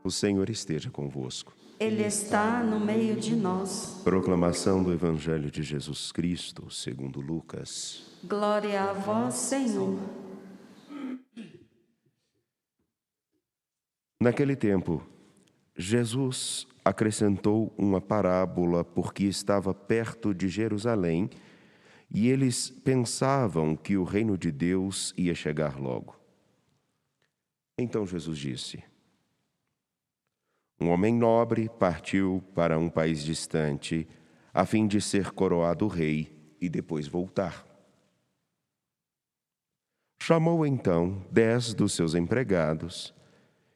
O Senhor esteja convosco. Ele está no meio de nós. Proclamação do Evangelho de Jesus Cristo, segundo Lucas. Glória a vós, Senhor. Naquele tempo, Jesus acrescentou uma parábola porque estava perto de Jerusalém e eles pensavam que o reino de Deus ia chegar logo. Então Jesus disse: um homem nobre partiu para um país distante a fim de ser coroado rei e depois voltar. Chamou então 10 dos seus empregados,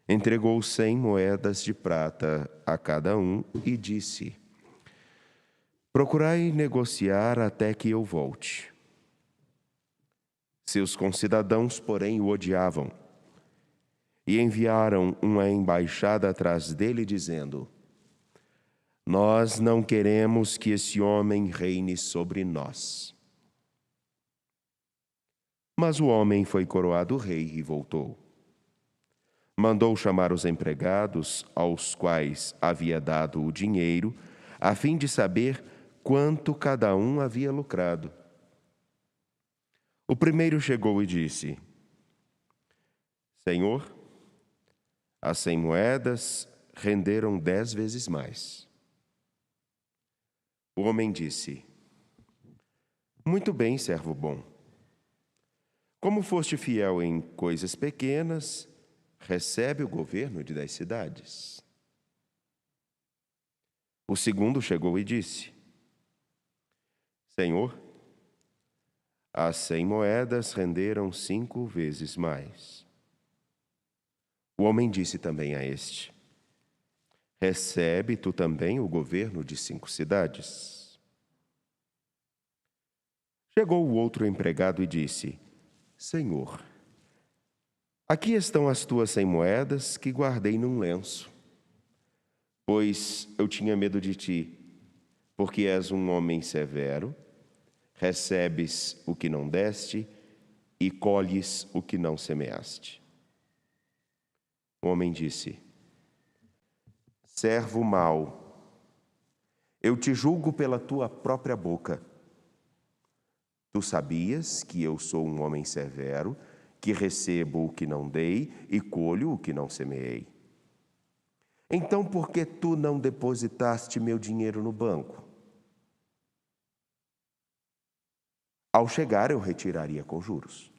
entregou 100 moedas de prata a cada um e disse: procurai negociar até que eu volte. Seus concidadãos, porém, o odiavam e enviaram uma embaixada atrás dele, dizendo: nós não queremos que esse homem reine sobre nós. Mas o homem foi coroado rei e voltou. Mandou chamar os empregados, aos quais havia dado o dinheiro, a fim de saber quanto cada um havia lucrado. O primeiro chegou e disse: Senhor, as 100 moedas renderam 10 vezes mais. O homem disse: muito bem, servo bom. Como foste fiel em coisas pequenas, recebe o governo de 10 cidades. O segundo chegou e disse: Senhor, as 100 moedas renderam 5 vezes mais. O homem disse também a este: recebe tu também o governo de 5 cidades. Chegou o outro empregado e disse: Senhor, aqui estão as tuas 100 moedas que guardei num lenço, pois eu tinha medo de ti, porque és um homem severo, recebes o que não deste e colhes o que não semeaste. O homem disse: servo mau, eu te julgo pela tua própria boca. Tu sabias que eu sou um homem severo, que recebo o que não dei e colho o que não semeei. Então, por que tu não depositaste meu dinheiro no banco? Ao chegar, eu retiraria com juros.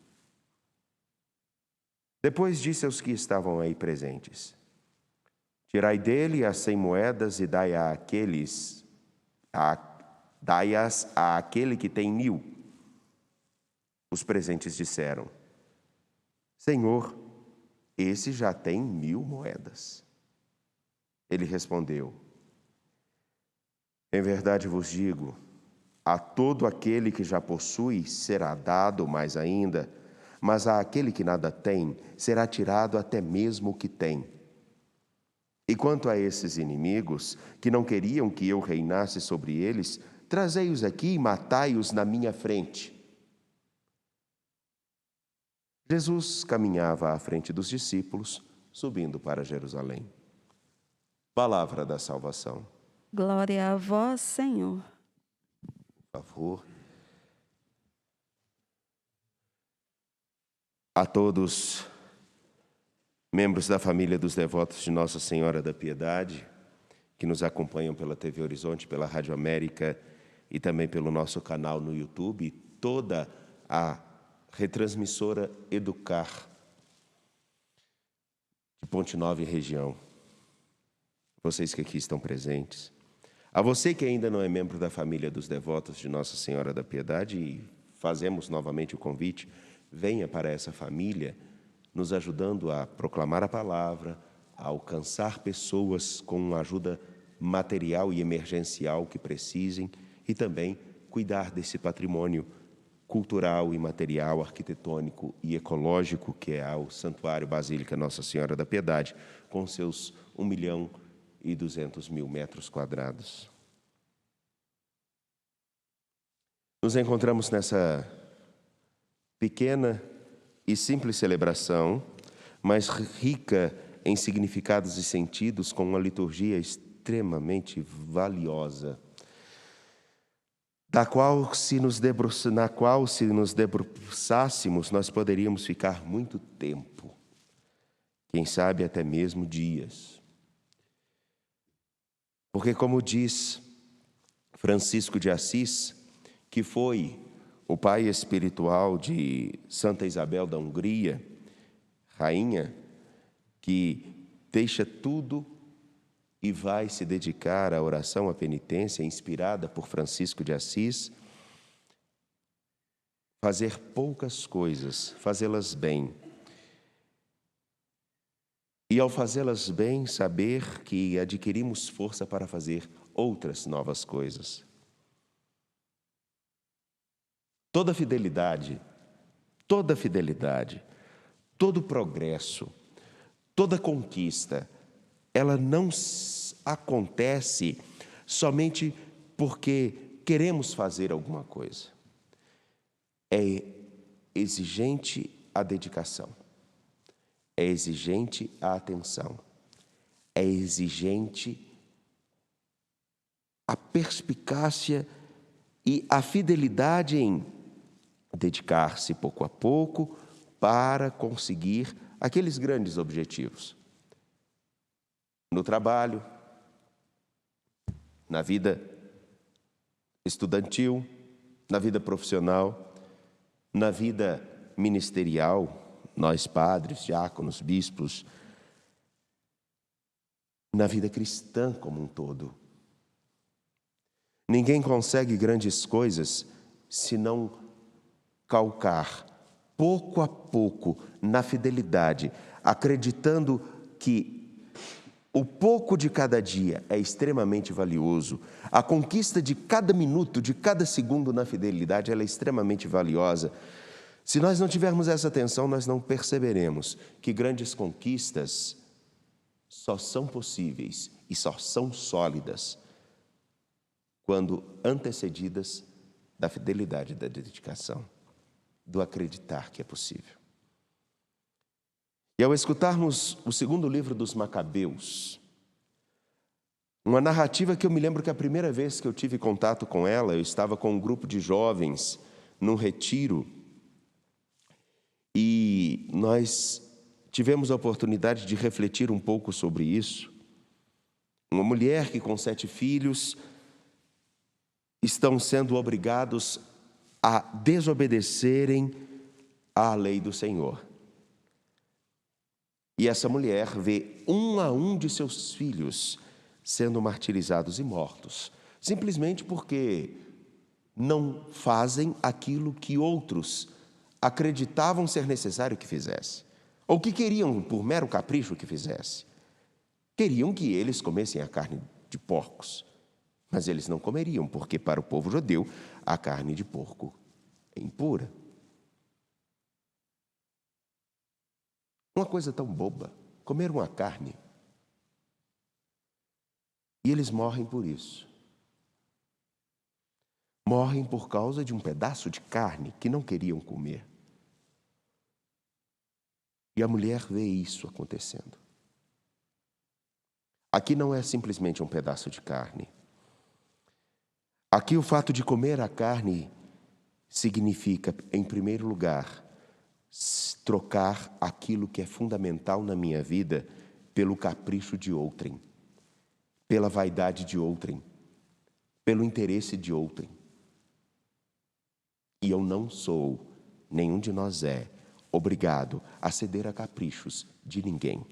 Depois disse aos que estavam aí presentes: tirai dele as 100 moedas e dai-as a aquele que tem 1000. Os presentes disseram: Senhor, esse já tem 1000 moedas. Ele respondeu: em verdade vos digo, a todo aquele que já possui será dado mais ainda, mas a aquele que nada tem será tirado até mesmo o que tem. E quanto a esses inimigos, que não queriam que eu reinasse sobre eles, trazei-os aqui e matai-os na minha frente. Jesus caminhava à frente dos discípulos, subindo para Jerusalém. Palavra da salvação. Glória a vós, Senhor. Por favor. A todos, membros da família dos devotos de Nossa Senhora da Piedade, que nos acompanham pela TV Horizonte, pela Rádio América e também pelo nosso canal no YouTube, toda a retransmissora Educar de Ponte Nova e região. Vocês que aqui estão presentes. A você que ainda não é membro da família dos devotos de Nossa Senhora da Piedade, e fazemos novamente o convite, venha para essa família, nos ajudando a proclamar a palavra, a alcançar pessoas com ajuda material e emergencial que precisem e também cuidar desse patrimônio cultural e material, arquitetônico e ecológico que é o Santuário Basílica Nossa Senhora da Piedade, com seus 1.200.000 metros quadrados. Nos encontramos nessa pequena e simples celebração, mas rica em significados e sentidos com uma liturgia extremamente valiosa, na qual, se nos debruçássemos, nós poderíamos ficar muito tempo, quem sabe até mesmo dias. Porque, como diz Francisco de Assis, que foi o pai espiritual de Santa Isabel da Hungria, rainha, que deixa tudo e vai se dedicar à oração, à penitência, inspirada por Francisco de Assis, fazer poucas coisas, fazê-las bem. E ao fazê-las bem, saber que adquirimos força para fazer outras novas coisas. Toda fidelidade, todo progresso, toda conquista, ela não acontece somente porque queremos fazer alguma coisa. É exigente a dedicação, é exigente a atenção, é exigente a perspicácia e a fidelidade em dedicar-se pouco a pouco para conseguir aqueles grandes objetivos. No trabalho, na vida estudantil, na vida profissional, na vida ministerial, nós padres, diáconos, bispos, na vida cristã como um todo. Ninguém consegue grandes coisas se não calcar pouco a pouco na fidelidade, acreditando que o pouco de cada dia é extremamente valioso. A conquista de cada minuto, de cada segundo na fidelidade, ela é extremamente valiosa. Se nós não tivermos essa atenção, nós não perceberemos que grandes conquistas só são possíveis e só são sólidas quando antecedidas da fidelidade, da dedicação, do acreditar que é possível. E ao escutarmos o segundo livro dos Macabeus, uma narrativa que eu me lembro que a primeira vez que eu tive contato com ela, eu estava com um grupo de jovens num retiro e nós tivemos a oportunidade de refletir um pouco sobre isso. Uma mulher que com 7 filhos estão sendo obrigados a desobedecerem à lei do Senhor. E essa mulher vê um a um de seus filhos sendo martirizados e mortos, simplesmente porque não fazem aquilo que outros acreditavam ser necessário que fizesse, ou que queriam, por mero capricho, que fizesse. Queriam que eles comessem a carne de porcos, mas eles não comeriam, porque para o povo judeu a carne de porco é impura. Uma coisa tão boba, comer uma carne. E eles morrem por isso. Morrem por causa de um pedaço de carne que não queriam comer. E a mulher vê isso acontecendo. Aqui não é simplesmente um pedaço de carne. Aqui o fato de comer a carne significa, em primeiro lugar, trocar aquilo que é fundamental na minha vida pelo capricho de outrem, pela vaidade de outrem, pelo interesse de outrem. E eu não sou, nenhum de nós é, obrigado a ceder a caprichos de ninguém.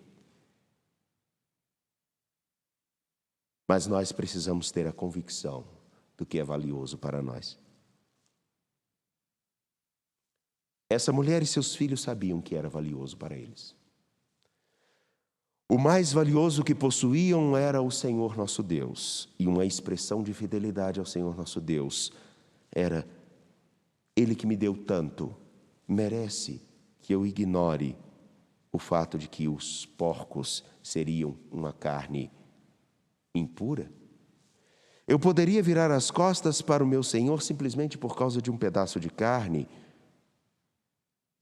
Mas nós precisamos ter a convicção do que é valioso para nós. Essa mulher e seus filhos sabiam que era valioso para eles. O mais valioso que possuíam era o Senhor nosso Deus. E uma expressão de fidelidade ao Senhor nosso Deus era: Ele que me deu tanto, merece que eu ignore o fato de que os porcos seriam uma carne impura? Eu poderia virar as costas para o meu Senhor simplesmente por causa de um pedaço de carne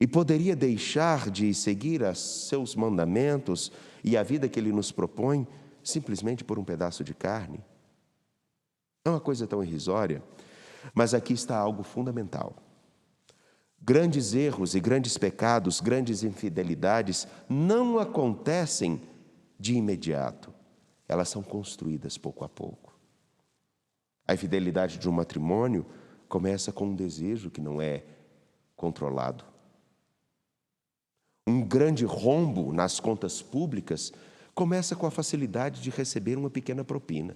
e poderia deixar de seguir os seus mandamentos e a vida que Ele nos propõe simplesmente por um pedaço de carne? É uma coisa tão irrisória, mas aqui está algo fundamental. Grandes erros e grandes pecados, grandes infidelidades não acontecem de imediato. Elas são construídas pouco a pouco. A infidelidade de um matrimônio começa com um desejo que não é controlado. Um grande rombo nas contas públicas começa com a facilidade de receber uma pequena propina.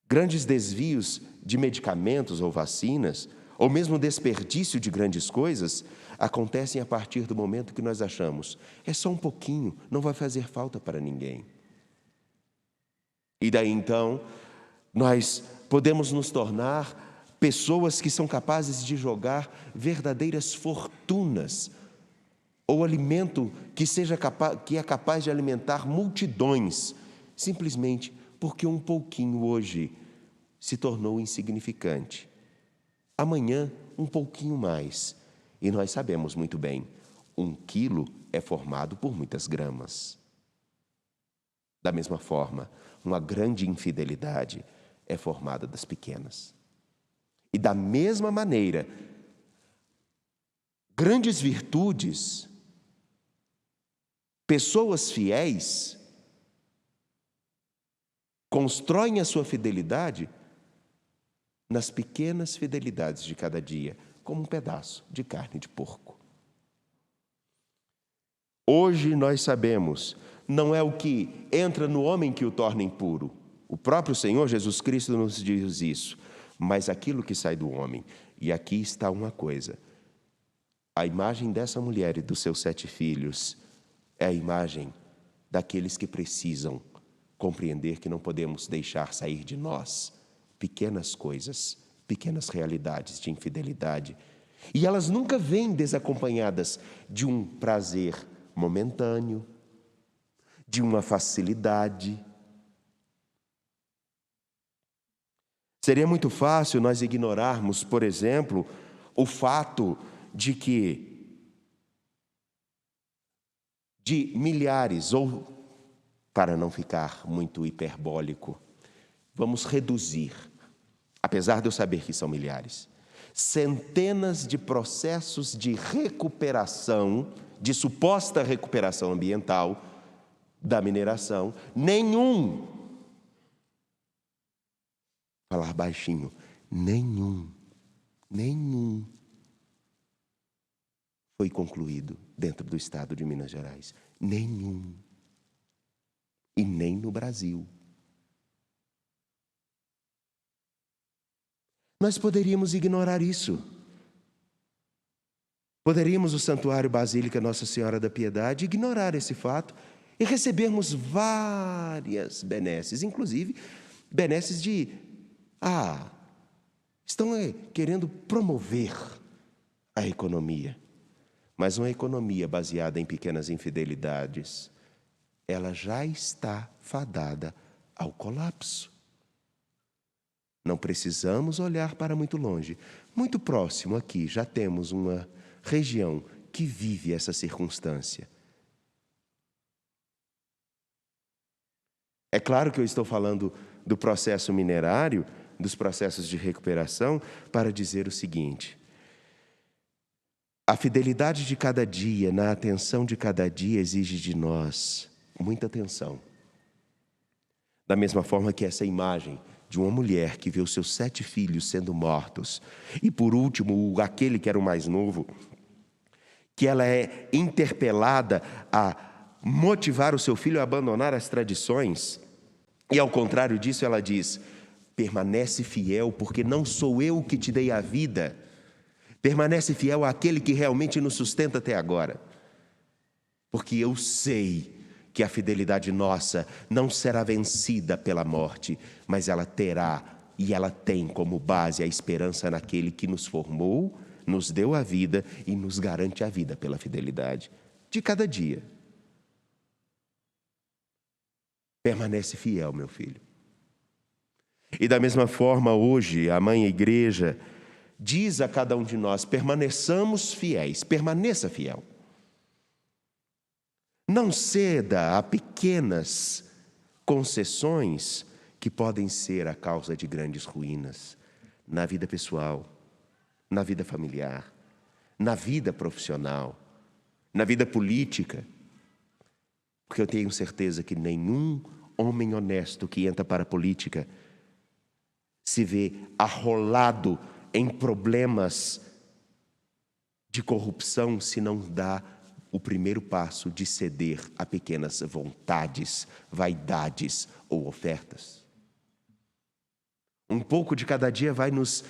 Grandes desvios de medicamentos ou vacinas, ou mesmo desperdício de grandes coisas, acontecem a partir do momento que nós achamos: é só um pouquinho, não vai fazer falta para ninguém. E daí então, nós podemos nos tornar pessoas que são capazes de jogar verdadeiras fortunas, ou alimento que é capaz de alimentar multidões, simplesmente porque um pouquinho hoje se tornou insignificante. Amanhã, um pouquinho mais. E nós sabemos muito bem, 1 quilo é formado por muitas gramas. Da mesma forma, uma grande infidelidade é formada das pequenas. E da mesma maneira, grandes virtudes, pessoas fiéis, constroem a sua fidelidade nas pequenas fidelidades de cada dia, como um pedaço de carne de porco. Hoje nós sabemos, não é o que entra no homem que o torna impuro. O próprio Senhor Jesus Cristo nos diz isso, mas aquilo que sai do homem. E aqui está uma coisa: a imagem dessa mulher e dos seus 7 filhos é a imagem daqueles que precisam compreender que não podemos deixar sair de nós pequenas coisas, pequenas realidades de infidelidade. E elas nunca vêm desacompanhadas de um prazer momentâneo, de uma facilidade. Seria muito fácil nós ignorarmos, por exemplo, o fato de milhares, ou, para não ficar muito hiperbólico, vamos reduzir, apesar de eu saber que são milhares, centenas de processos de recuperação, de suposta recuperação ambiental da mineração. Nenhum, falar baixinho, nenhum foi concluído dentro do estado de Minas Gerais. Nenhum. E nem no Brasil. Nós poderíamos ignorar isso. Poderíamos, o Santuário Basílica Nossa Senhora da Piedade, ignorar esse fato e recebermos várias benesses, inclusive benesses estão querendo promover a economia. Mas uma economia baseada em pequenas infidelidades, ela já está fadada ao colapso. Não precisamos olhar para muito longe. Muito próximo aqui já temos uma região que vive essa circunstância. É claro que eu estou falando do processo minerário, dos processos de recuperação, para dizer o seguinte: a fidelidade de cada dia, na atenção de cada dia, exige de nós muita atenção. Da mesma forma que essa imagem de uma mulher que vê os seus 7 filhos sendo mortos, e por último, aquele que era o mais novo, que ela é interpelada a motivar o seu filho a abandonar as tradições, e ao contrário disso ela diz: permanece fiel, porque não sou eu que te dei a vida. Permanece fiel àquele que realmente nos sustenta até agora. Porque eu sei que a fidelidade nossa não será vencida pela morte, mas ela terá e ela tem como base a esperança naquele que nos formou, nos deu a vida e nos garante a vida pela fidelidade de cada dia. Permanece fiel, meu filho. E da mesma forma, hoje, a Mãe Igreja diz a cada um de nós: permaneçamos fiéis, permaneça fiel. Não ceda a pequenas concessões que podem ser a causa de grandes ruínas na vida pessoal, na vida familiar, na vida profissional, na vida política. Porque eu tenho certeza que nenhum homem honesto que entra para a política se vê arrolado em problemas de corrupção se não dá o primeiro passo de ceder a pequenas vontades, vaidades ou ofertas. Um pouco de cada dia vai nos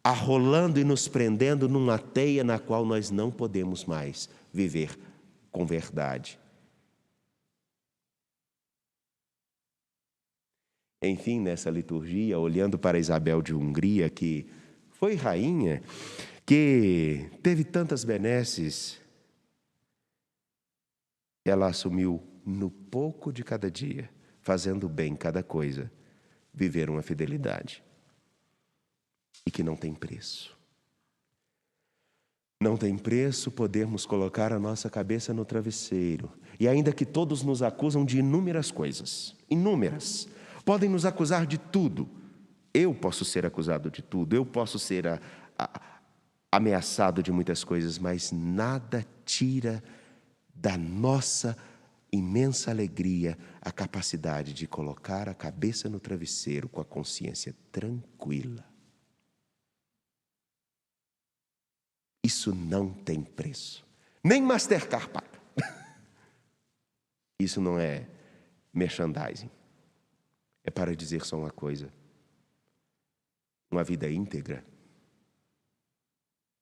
arrolando e nos prendendo numa teia na qual nós não podemos mais viver com verdade. Enfim, nessa liturgia, olhando para Isabel de Hungria, que foi rainha, que teve tantas benesses, ela assumiu no pouco de cada dia, fazendo bem cada coisa, viver uma fidelidade e que não tem preço. Não tem preço podermos colocar a nossa cabeça no travesseiro, e ainda que todos nos acusam de inúmeras coisas, inúmeras, podem nos acusar de tudo. Eu posso ser acusado de tudo, eu posso ser ameaçado de muitas coisas, mas nada tira da nossa imensa alegria a capacidade de colocar a cabeça no travesseiro com a consciência tranquila. Isso não tem preço. Nem Mastercard paga. Isso não é merchandising. É para dizer só uma coisa: uma vida íntegra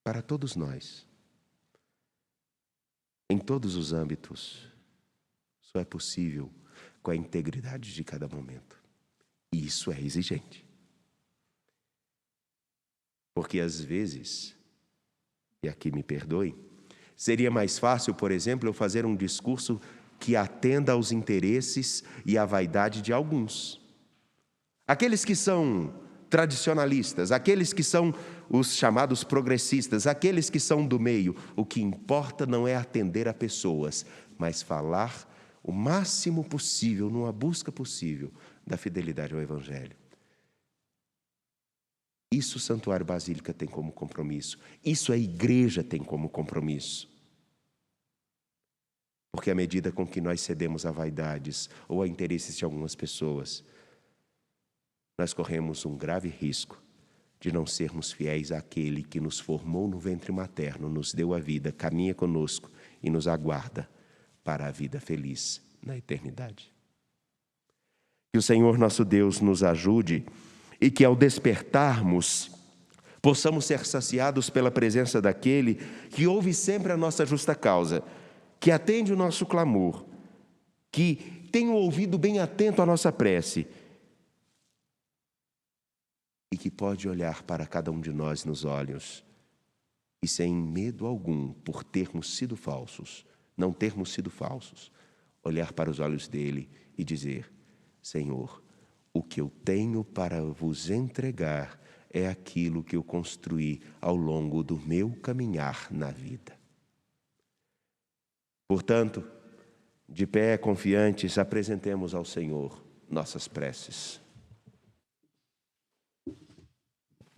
para todos nós, em todos os âmbitos, só é possível com a integridade de cada momento. E isso é exigente. Porque às vezes, e aqui me perdoem, seria mais fácil, por exemplo, eu fazer um discurso que atenda aos interesses e à vaidade de alguns. Aqueles que são tradicionalistas, aqueles que são os chamados progressistas, aqueles que são do meio. O que importa não é atender a pessoas, mas falar o máximo possível, numa busca possível, da fidelidade ao Evangelho. Isso o Santuário Basílica tem como compromisso. Isso a igreja tem como compromisso. Porque à medida com que nós cedemos a vaidades ou a interesses de algumas pessoas, nós corremos um grave risco de não sermos fiéis àquele que nos formou no ventre materno, nos deu a vida, caminha conosco e nos aguarda para a vida feliz na eternidade. Que o Senhor nosso Deus nos ajude e que ao despertarmos possamos ser saciados pela presença daquele que ouve sempre a nossa justa causa, que atende o nosso clamor, que tem o ouvido bem atento à nossa prece e que pode olhar para cada um de nós nos olhos e sem medo algum, por termos sido falsos, não termos sido falsos, olhar para os olhos dele e dizer: Senhor, o que eu tenho para vos entregar é aquilo que eu construí ao longo do meu caminhar na vida. Portanto, de pé confiantes, apresentemos ao Senhor nossas preces.